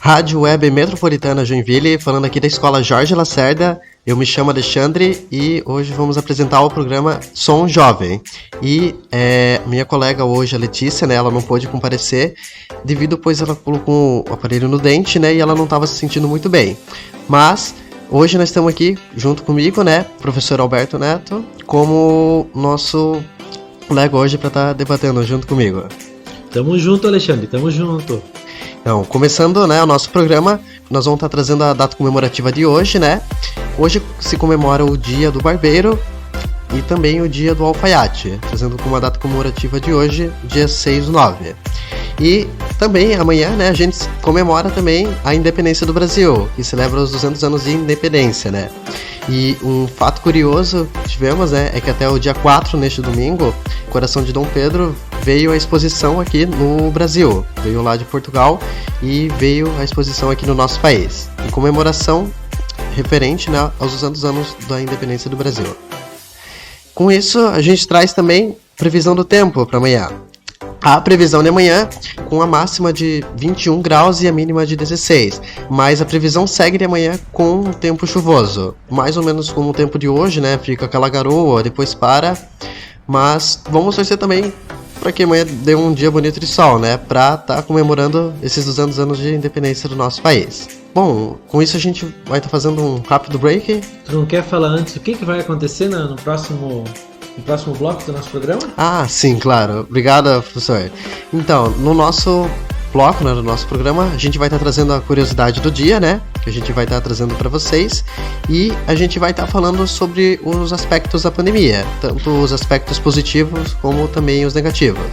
Rádio Web Metropolitana Joinville, falando aqui da Escola Jorge Lacerda. Eu me chamo Alexandre e hoje vamos apresentar o programa Som Jovem. E minha colega hoje, a Letícia, né, ela não pôde comparecer devido, pois ela colocou o aparelho no dente, né, e ela não estava se sentindo muito bem. Mas hoje nós estamos aqui junto comigo, né, professor Alberto Neto, como nosso colega hoje para estar debatendo junto comigo. Tamo junto, Alexandre, tamo junto. Então, começando, né, o nosso programa, nós vamos estar trazendo a data comemorativa de hoje, né? Hoje se comemora o Dia do Barbeiro e também o Dia do Alfaiate, trazendo como a data comemorativa de hoje, dia 6/9. E também amanhã, né, a gente comemora também a independência do Brasil, que celebra os 200 anos de independência, né? E um fato curioso que tivemos, né, é que até o dia 4, neste domingo, o Coração de Dom Pedro veio a exposição aqui no Brasil. Veio lá de Portugal e veio a exposição aqui no nosso país, em comemoração referente, né, aos 200 anos da independência do Brasil. Com isso, a gente traz também previsão do tempo para amanhã. A previsão de amanhã com a máxima de 21 graus e a mínima de 16, mas a previsão segue de amanhã com um tempo chuvoso, mais ou menos como o tempo de hoje, né? Fica aquela garoa, depois para, mas vamos torcer também para que amanhã dê um dia bonito de sol, né? Para estar comemorando esses 200 anos de independência do nosso país. Bom, com isso a gente vai estar fazendo um rápido break. Tu não quer falar antes o que vai acontecer no próximo bloco do nosso programa? Ah, sim, claro. Obrigado, professor. Então, no nosso bloco, né, no nosso programa, a gente vai estar trazendo a curiosidade do dia, né? Que a gente vai estar trazendo para vocês. E a gente vai estar falando sobre os aspectos da pandemia, tanto os aspectos positivos como também os negativos.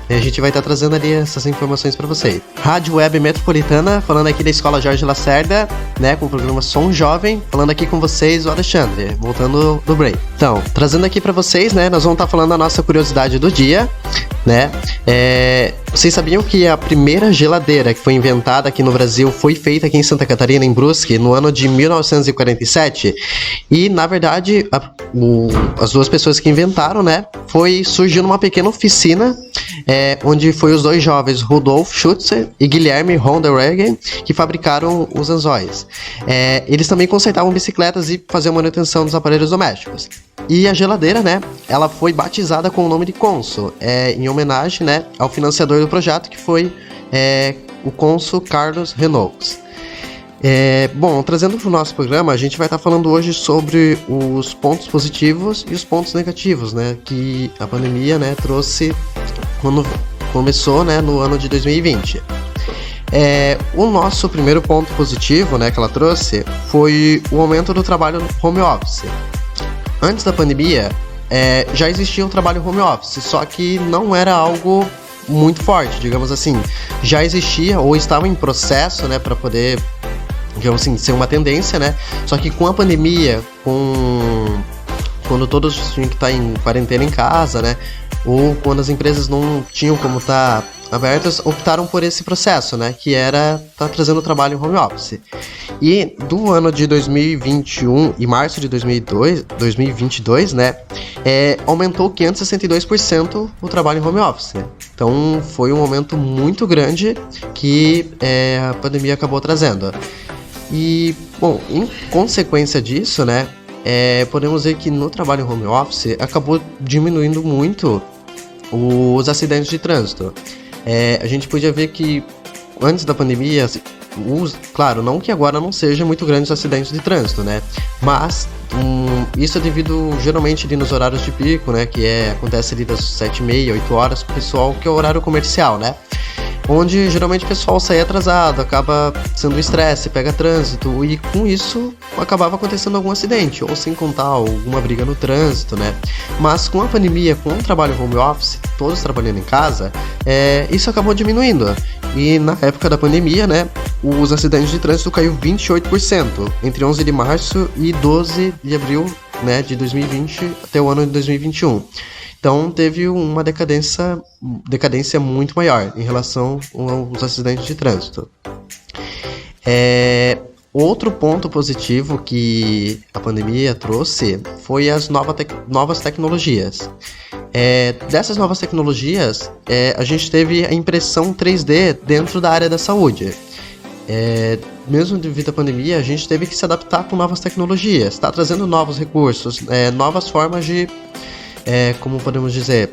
E a gente vai estar trazendo ali essas informações para vocês. Rádio Web Metropolitana, falando aqui da Escola Jorge Lacerda, né, com o programa Som Jovem, falando aqui com vocês o Alexandre, voltando do break. Então, trazendo aqui para vocês, né, nós vamos estar falando a nossa curiosidade do dia, né. Vocês sabiam que a primeira geladeira que foi inventada aqui no Brasil foi feita aqui em Santa Catarina, em Brusque, no ano de 1947? E, na verdade, as duas pessoas que inventaram, né, surgiu numa pequena oficina, onde foi os dois jovens, Rudolf Schutzer e Guilherme Ronderegen, que fabricaram os anzóis. Eles também consertavam bicicletas e faziam manutenção dos aparelhos domésticos. E a geladeira, né, ela foi batizada com o nome de Consul, em homenagem, né, ao financiador do projeto, que foi o Consul Carlos Renault. Bom, trazendo para o nosso programa, a gente vai estar falando hoje sobre os pontos positivos e os pontos negativos, né, que a pandemia, né, trouxe quando começou, né, no ano de 2020. O nosso primeiro ponto positivo, né, que ela trouxe foi o aumento do trabalho home office. Antes da pandemia, já existia o trabalho home office, só que não era algo muito forte, digamos assim. Já existia ou estava em processo, né, para poder, digamos assim, ser uma tendência, né? Só que com a pandemia, quando todos tinham que estar em quarentena em casa, né? Ou quando as empresas não tinham como estar abertas, optaram por esse processo, né? Que era estar trazendo o trabalho home office. E do ano de 2021 e março de 2022, né? Aumentou 562% o trabalho home office. Então foi um aumento muito grande que a pandemia acabou trazendo. E, bom, em consequência disso, né, podemos ver que no trabalho home office acabou diminuindo muito os acidentes de trânsito. A gente podia ver que antes da pandemia, claro, não que agora não seja muito grande os acidentes de trânsito, né, mas isso é devido geralmente ali nos horários de pico, né, que acontece ali das 7h30, 8 horas pro pessoal, que é o horário comercial, né, onde geralmente o pessoal sai atrasado, acaba sendo estresse, pega trânsito, e com isso acabava acontecendo algum acidente, ou sem contar alguma briga no trânsito, né? Mas com a pandemia, com o trabalho home office, todos trabalhando em casa, isso acabou diminuindo. E na época da pandemia, né, os acidentes de trânsito caiu 28%, entre 11 de março e 12 de abril, né, de 2020 até o ano de 2021. Então teve uma decadência muito maior em relação aos acidentes de trânsito. Outro ponto positivo que a pandemia trouxe foi as novas tecnologias. Dessas novas tecnologias, a gente teve a impressão 3D dentro da área da saúde. mesmo devido à pandemia, a gente teve que se adaptar com novas tecnologias, está trazendo novos recursos, novas formas de, como podemos dizer,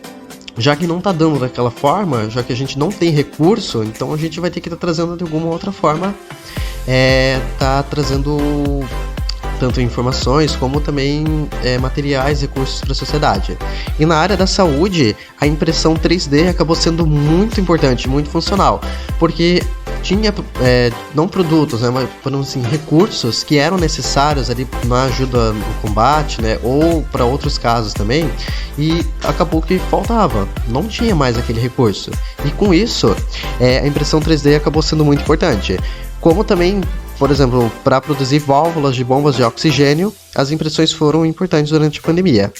já que não está dando daquela forma, já que a gente não tem recurso, então a gente vai ter que estar trazendo de alguma outra forma, tá trazendo tanto informações como também materiais, recursos para a sociedade. E na área da saúde, a impressão 3D acabou sendo muito importante, muito funcional, porque tinha não produtos, né, mas podemos assim, recursos que eram necessários ali na ajuda no combate, né, ou para outros casos também, e acabou que faltava, não tinha mais aquele recurso. E com isso, a impressão 3D acabou sendo muito importante. Como também, por exemplo, para produzir válvulas de bombas de oxigênio, as impressões foram importantes durante a pandemia.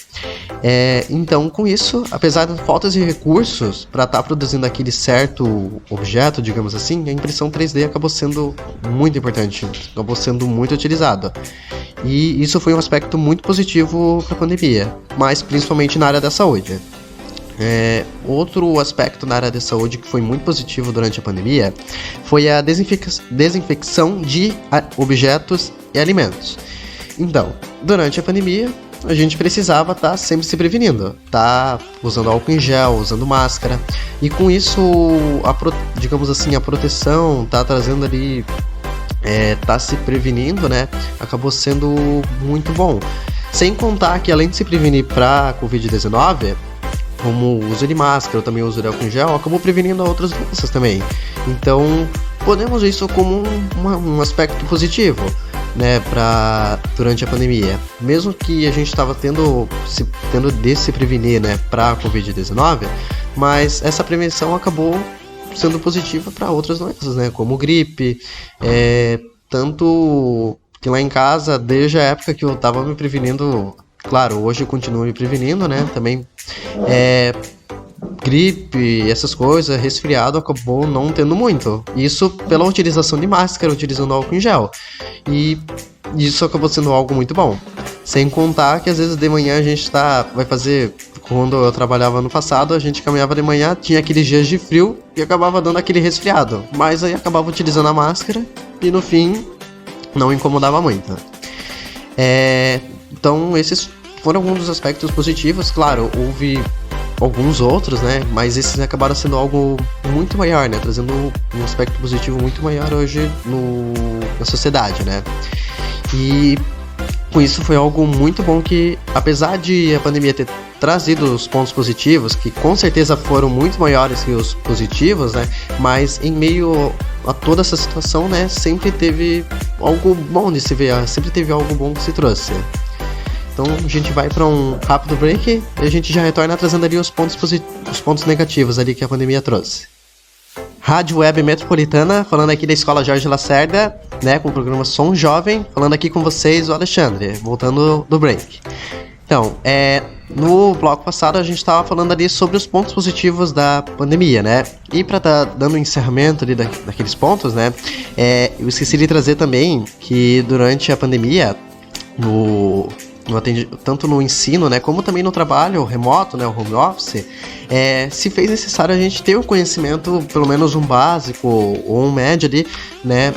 Então, com isso, apesar das faltas de recursos para estar produzindo aquele certo objeto, digamos assim, a impressão 3D acabou sendo muito importante, acabou sendo muito utilizada. E isso foi um aspecto muito positivo para a pandemia, mas principalmente na área da saúde. Outro aspecto na área da saúde que foi muito positivo durante a pandemia foi a desinfecção de objetos e alimentos. Então, durante a pandemia, a gente precisava estar sempre se prevenindo, tá usando álcool em gel, usando máscara, e com isso, digamos assim, a proteção tá trazendo ali, tá se prevenindo, né? Acabou sendo muito bom. Sem contar que além de se prevenir para a Covid-19, como o uso de máscara, também o uso de álcool em gel, acabou prevenindo outras doenças também. Então, podemos ver isso como um aspecto positivo, né, durante a pandemia. Mesmo que a gente estava tendo de se prevenir, né, para a Covid-19, mas essa prevenção acabou sendo positiva para outras doenças, né, como gripe, tanto que lá em casa, desde a época que eu estava me prevenindo. Claro, hoje eu continuo me prevenindo, né? Também gripe, essas coisas, resfriado, acabou não tendo muito. Isso pela utilização de máscara, utilizando álcool em gel. E isso acabou sendo algo muito bom. Sem contar que às vezes de manhã a gente vai fazer... Quando eu trabalhava no passado, a gente caminhava de manhã, tinha aqueles dias de frio e acabava dando aquele resfriado. Mas aí acabava utilizando a máscara e no fim não incomodava muito. Então, esses foram alguns dos aspectos positivos. Claro, houve alguns outros, né? Mas esses acabaram sendo algo muito maior, né? Trazendo um aspecto positivo muito maior hoje na sociedade, né? E com isso foi algo muito bom que, apesar de a pandemia ter trazido os pontos positivos, que com certeza foram muito maiores que os positivos, né? Mas em meio a toda essa situação, né? Sempre teve algo bom de se ver, sempre teve algo bom que se trouxe. Então a gente vai para um rápido break e a gente já retorna trazendo ali os pontos negativos ali que a pandemia trouxe. Rádio Web Metropolitana, falando aqui da Escola Jorge Lacerda, né, com o programa Som Jovem, falando aqui com vocês o Alexandre, voltando do break. Então, no bloco passado a gente estava falando ali sobre os pontos positivos da pandemia, né? E para estar dando um encerramento ali daqueles pontos, né? Eu esqueci de trazer também que durante a pandemia, tanto no ensino, né, como também no trabalho remoto, né, o home office, se fez necessário a gente ter o conhecimento, pelo menos um básico ou um médio ali, né,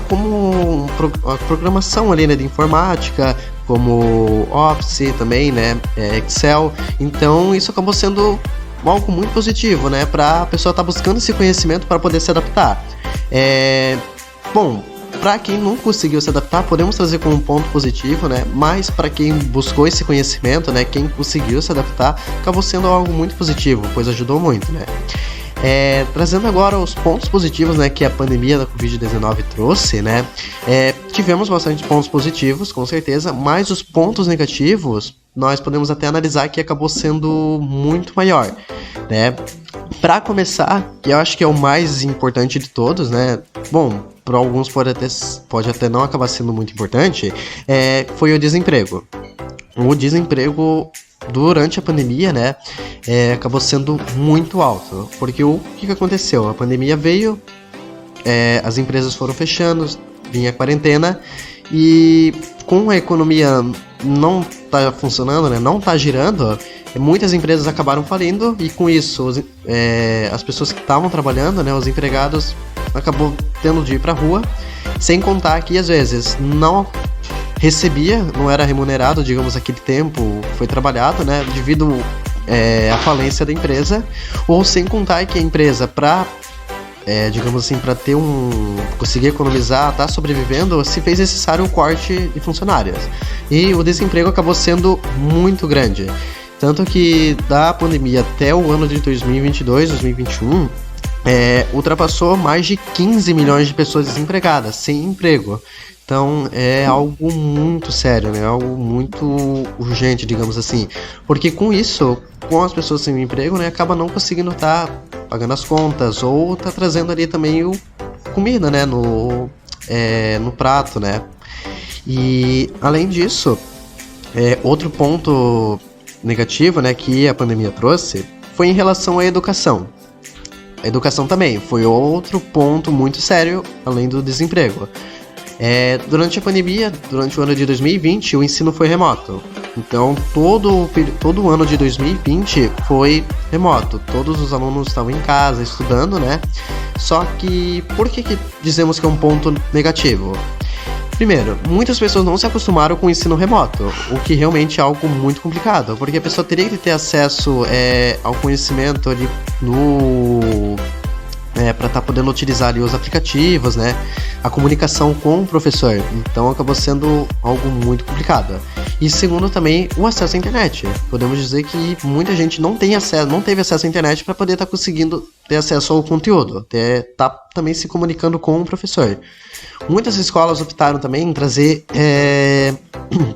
como a programação ali, né, de informática, como Office também, né, Excel. Então isso acabou sendo algo muito positivo, né, para a pessoa estar buscando esse conhecimento para poder se adaptar. Bom, para quem não conseguiu se adaptar, podemos trazer como um ponto positivo, né? Mas para quem buscou esse conhecimento, né? Quem conseguiu se adaptar, acabou sendo algo muito positivo, pois ajudou muito, né? Trazendo agora os pontos positivos, né, que a pandemia da Covid-19 trouxe, né? Tivemos bastante pontos positivos, com certeza, mas os pontos negativos, nós podemos até analisar que acabou sendo muito maior, né? Para começar, que eu acho que é o mais importante de todos, né? Bom, para alguns pode até não acabar sendo muito importante, foi o desemprego. O desemprego durante a pandemia, né, acabou sendo muito alto, porque o que aconteceu? A pandemia veio, as empresas foram fechando, vinha a quarentena, e com a economia não tá funcionando, né, não tá girando, muitas empresas acabaram falindo e com isso as pessoas que estavam trabalhando, né, os empregados, acabou tendo de ir para a rua, sem contar que às vezes não recebia, não era remunerado, digamos, aquele tempo foi trabalhado, né, devido à falência da empresa, ou sem contar que a empresa, para digamos assim, para conseguir economizar, tá sobrevivendo, se fez necessário o corte de funcionários. E o desemprego acabou sendo muito grande. Tanto que da pandemia até o ano de 2022, 2021, ultrapassou mais de 15 milhões de pessoas desempregadas, sem emprego. Então é algo muito sério, né? Algo muito urgente, digamos assim. Porque com isso, com as pessoas sem emprego, né, acaba não conseguindo estar pagando as contas ou tá trazendo ali também comida, né, no prato, né? E além disso, outro ponto negativo, né, que a pandemia trouxe foi em relação à educação. A educação também foi outro ponto muito sério, além do desemprego. Durante a pandemia, durante o ano de 2020, o ensino foi remoto. Então, todo o ano de 2020 foi remoto. Todos os alunos estavam em casa, estudando, né? Só que, por que dizemos que é um ponto negativo? Primeiro, muitas pessoas não se acostumaram com o ensino remoto, o que realmente é algo muito complicado, porque a pessoa teria que ter acesso ao conhecimento ali para estar podendo utilizar ali os aplicativos, né, a comunicação com o professor. Então acabou sendo algo muito complicado. E segundo, também o acesso à internet. Podemos dizer que muita gente não teve acesso à internet para poder estar conseguindo ter acesso ao conteúdo, tá também se comunicando com o professor. Muitas escolas optaram também em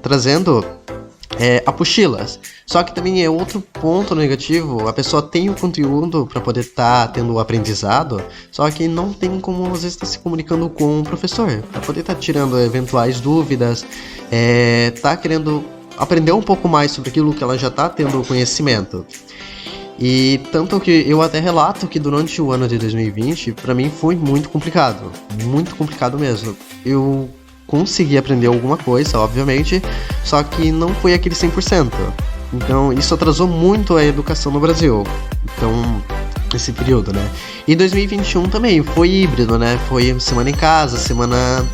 trazendo apostilas. Só que também é outro ponto negativo, a pessoa tem o conteúdo para poder estar tendo o aprendizado, só que não tem como às vezes estar se comunicando com o professor, para poder estar tirando eventuais dúvidas, tá querendo aprender um pouco mais sobre aquilo que ela já está tendo conhecimento. E tanto que eu até relato que durante o ano de 2020, para mim foi muito complicado mesmo. Eu consegui aprender alguma coisa, obviamente, só que não foi aquele 100%. Então isso atrasou muito a educação no Brasil. Então, esse período, né? E 2021 também foi híbrido, né? Foi semana em casa, semana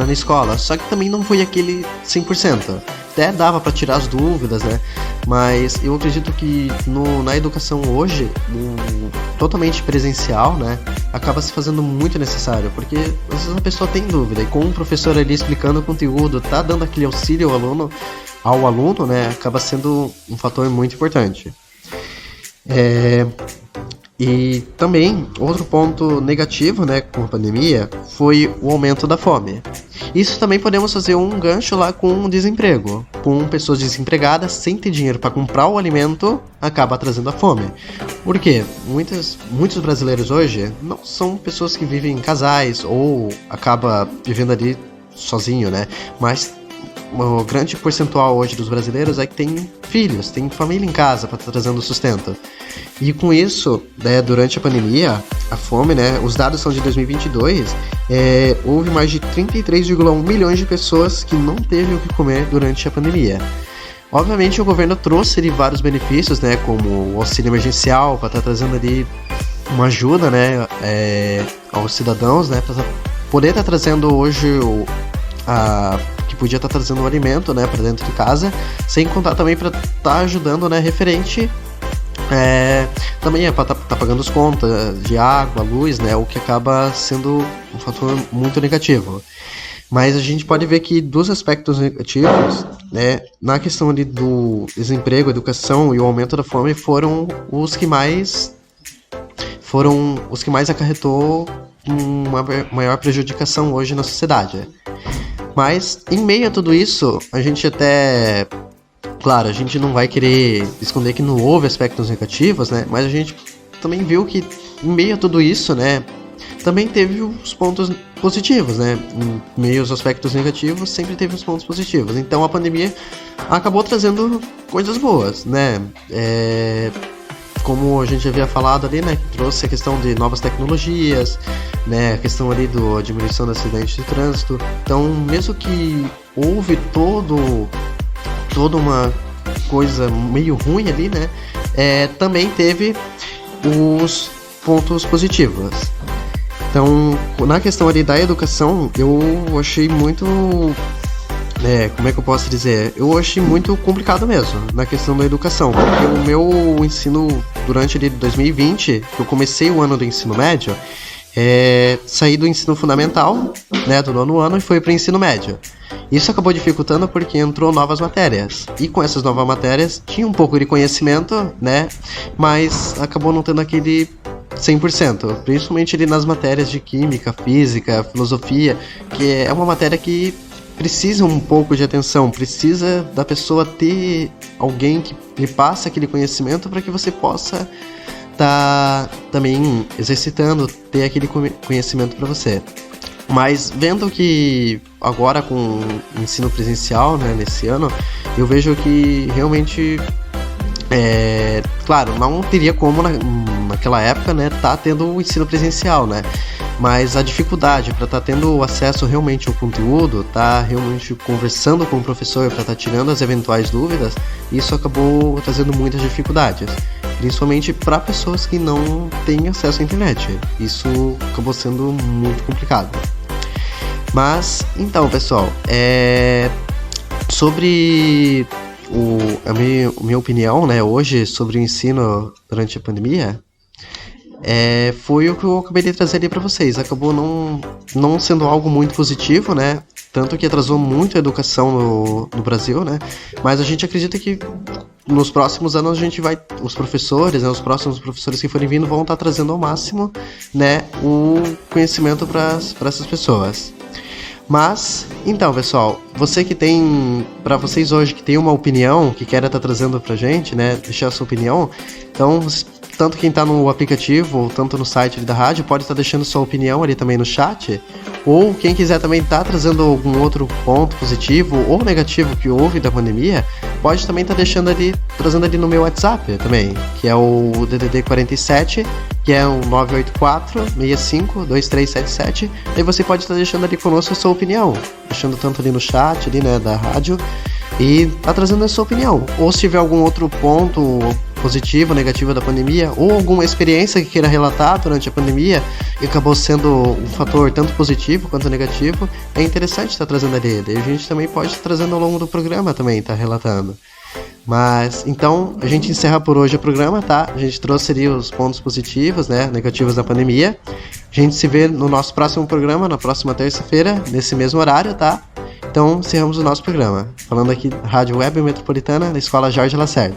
na escola. Só que também não foi aquele 100%. Até dava para tirar as dúvidas, né? Mas eu acredito que na educação hoje, totalmente presencial, né, acaba se fazendo muito necessário, porque às vezes a pessoa tem dúvida, e com o professor ali explicando o conteúdo, tá dando aquele auxílio ao aluno, né, acaba sendo um fator muito importante. E também, outro ponto negativo, né, com a pandemia, foi o aumento da fome. Isso também podemos fazer um gancho lá com o desemprego. Com pessoas desempregadas, sem ter dinheiro para comprar o alimento, acaba trazendo a fome. Por quê? Muitos brasileiros hoje não são pessoas que vivem em casais ou acaba vivendo ali sozinho, né? Mas um grande percentual hoje dos brasileiros é que tem filhos, tem família em casa para estar trazendo sustento. E com isso, né, durante a pandemia, a fome, né, os dados são de 2022, houve mais de 33,1 milhões de pessoas que não teve o que comer durante a pandemia. Obviamente o governo trouxe ali vários benefícios, né, como o auxílio emergencial, para estar trazendo ali uma ajuda, né, aos cidadãos, né, para poder estar trazendo hoje que podia estar trazendo um alimento, né, para dentro de casa, sem contar também para estar ajudando, né, referente também para tá pagando as contas de água, luz, né, o que acaba sendo um fator muito negativo. Mas a gente pode ver que dos aspectos negativos, né, na questão ali do desemprego, educação e o aumento da fome foram os que mais acarretou uma maior prejudicação hoje na sociedade. Mas em meio a tudo isso, a gente claro, a gente não vai querer esconder que não houve aspectos negativos, né? Mas a gente também viu que em meio a tudo isso, né, também teve os pontos positivos, né? Em meio aos aspectos negativos, sempre teve os pontos positivos. Então a pandemia acabou trazendo coisas boas, né? Como a gente havia falado ali, né, que trouxe a questão de novas tecnologias, né, a questão ali da diminuição dos acidentes de trânsito. Então, mesmo que houve toda uma coisa meio ruim ali, né? Também teve os pontos positivos. Então, na questão ali da educação, eu achei muito... como é que eu posso dizer? Eu achei muito complicado mesmo, na questão da educação, porque o meu ensino durante ali 2020, que eu comecei o ano do ensino médio, saí do ensino fundamental, né, do 9º ano, e fui para o ensino médio. Isso acabou dificultando porque entrou novas matérias, e com essas novas matérias tinha um pouco de conhecimento, né, mas acabou não tendo aquele 100%, principalmente ali nas matérias de química, física, filosofia, que é uma matéria que precisa um pouco de atenção, precisa da pessoa ter alguém que lhe passe aquele conhecimento para que você possa estar também exercitando, ter aquele conhecimento para você. Mas vendo que agora com o ensino presencial, né, nesse ano, eu vejo que realmente, claro, não teria como naquela época, né, tá tendo o ensino presencial, né? Mas a dificuldade para estar tendo acesso realmente ao conteúdo, tá realmente conversando com o professor para estar tirando as eventuais dúvidas, isso acabou trazendo muitas dificuldades, principalmente para pessoas que não têm acesso à internet. Isso acabou sendo muito complicado. Mas, então, pessoal, sobre a minha opinião, né, hoje sobre o ensino durante a pandemia, foi o que eu acabei de trazer ali para vocês. Acabou não sendo algo muito positivo, né? Tanto que atrasou muito a educação no Brasil, né? Mas a gente acredita que nos próximos anos a gente vai, os professores, né, os próximos professores que forem vindo vão estar trazendo ao máximo, né, o conhecimento para essas pessoas. Mas, então, pessoal, você que tem, para vocês hoje que tem uma opinião, que quer estar trazendo pra gente, né, deixar a sua opinião, então, tanto quem tá no aplicativo, ou tanto no site ali da rádio, pode estar deixando sua opinião ali também no chat, ou quem quiser também estar trazendo algum outro ponto positivo ou negativo que houve da pandemia, pode também estar deixando ali, trazendo ali no meu WhatsApp também, que é o DDD 47, que é o 984-65-2377, aí você pode estar deixando ali conosco a sua opinião, deixando tanto ali no chat, ali, né, da rádio, e tá trazendo a sua opinião, ou se tiver algum outro ponto positivo, negativo da pandemia, ou alguma experiência que queira relatar durante a pandemia e acabou sendo um fator tanto positivo quanto negativo, é interessante estar trazendo ali, e a gente também pode estar trazendo ao longo do programa também, tá relatando. Mas, então, a gente encerra por hoje o programa, tá? A gente trouxe ali os pontos positivos, né, negativos da pandemia. A gente se vê no nosso próximo programa, na próxima terça-feira, nesse mesmo horário, tá? Então, encerramos o nosso programa. Falando aqui, Rádio Web Metropolitana, da Escola Jorge Lacerda.